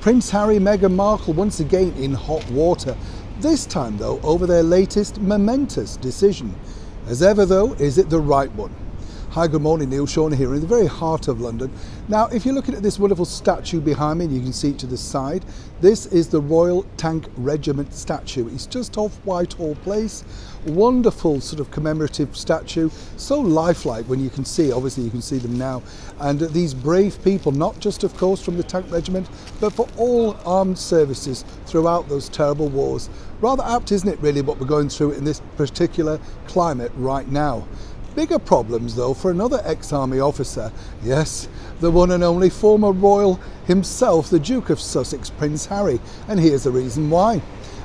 Prince Harry and Meghan Markle once again in hot water, this time though over their latest momentous decision. As ever though, is it the right one? Hi, good morning, Neil Shawn here in the very heart of London. Now, if you're looking at this wonderful statue behind me, and you can see it to the side, this is the Royal Tank Regiment statue. It's just off Whitehall Place. Wonderful sort of commemorative statue, so lifelike when you can see, obviously you can see them now. And these brave people, not just of course from the Tank Regiment, but for all armed services throughout those terrible wars. Rather apt, isn't it, really, what we're going through in this particular climate right now. Bigger problems though for another ex-army officer, yes, the one and only former royal himself, the Duke of Sussex, Prince Harry, and here's the reason why.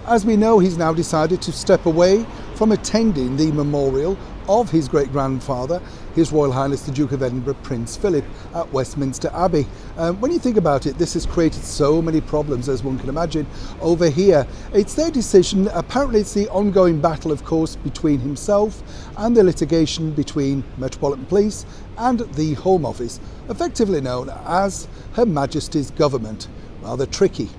As we know, he's now decided to step away from attending the memorial of his great-grandfather, His Royal Highness the Duke of Edinburgh, Prince Philip, at Westminster Abbey. When you think about it, this has created so many problems, as one can imagine, over here. It's their decision. Apparently it's the ongoing battle, of course, between himself and the litigation between Metropolitan Police and the Home Office, effectively known as Her Majesty's Government. Rather tricky.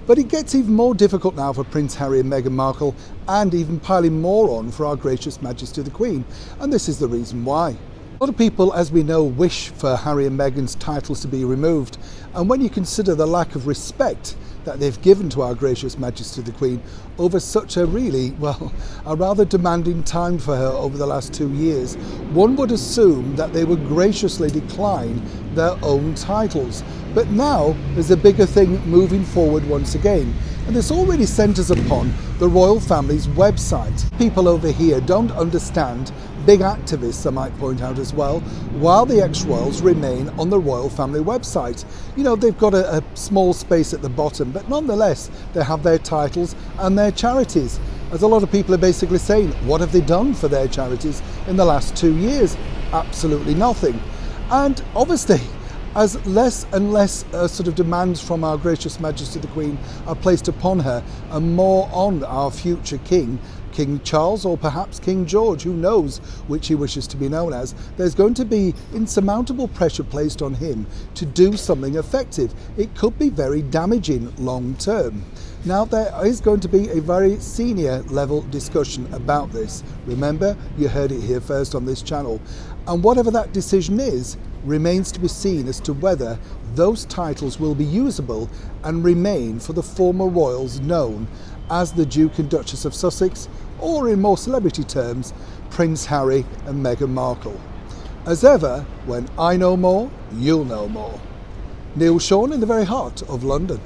But it gets even more difficult now for Prince Harry and Meghan Markle, and even piling more on for our gracious Majesty the Queen. And this is the reason why. A lot of people, as we know, wish for Harry and Meghan's titles to be removed. And when you consider the lack of respect that they've given to our gracious Majesty the Queen over such a a rather demanding time for her over the last 2 years, one would assume that they would graciously decline their own titles. But now there's a bigger thing moving forward once again, and this already centres upon the royal family's website. People over here don't understand, big activists I might point out as well, while the ex-royals remain on the royal family website. You know, they've got a small space at the bottom, but nonetheless they have their titles and their charities. As a lot of people are basically saying, what have they done for their charities in the last 2 years? Absolutely nothing. And obviously, as less and less sort of demands from our gracious Majesty the Queen are placed upon her, and more on our future King, King Charles, or perhaps King George, who knows which he wishes to be known as, there's going to be insurmountable pressure placed on him to do something effective. It could be very damaging long term. Now, there is going to be a very senior level discussion about this. Remember, you heard it here first on this channel. And whatever that decision is, remains to be seen as to whether those titles will be usable and remain for the former royals known as the Duke and Duchess of Sussex, or in more celebrity terms, Prince Harry and Meghan Markle. As ever, when I know more, you'll know more. Neil Shawn in the very heart of London.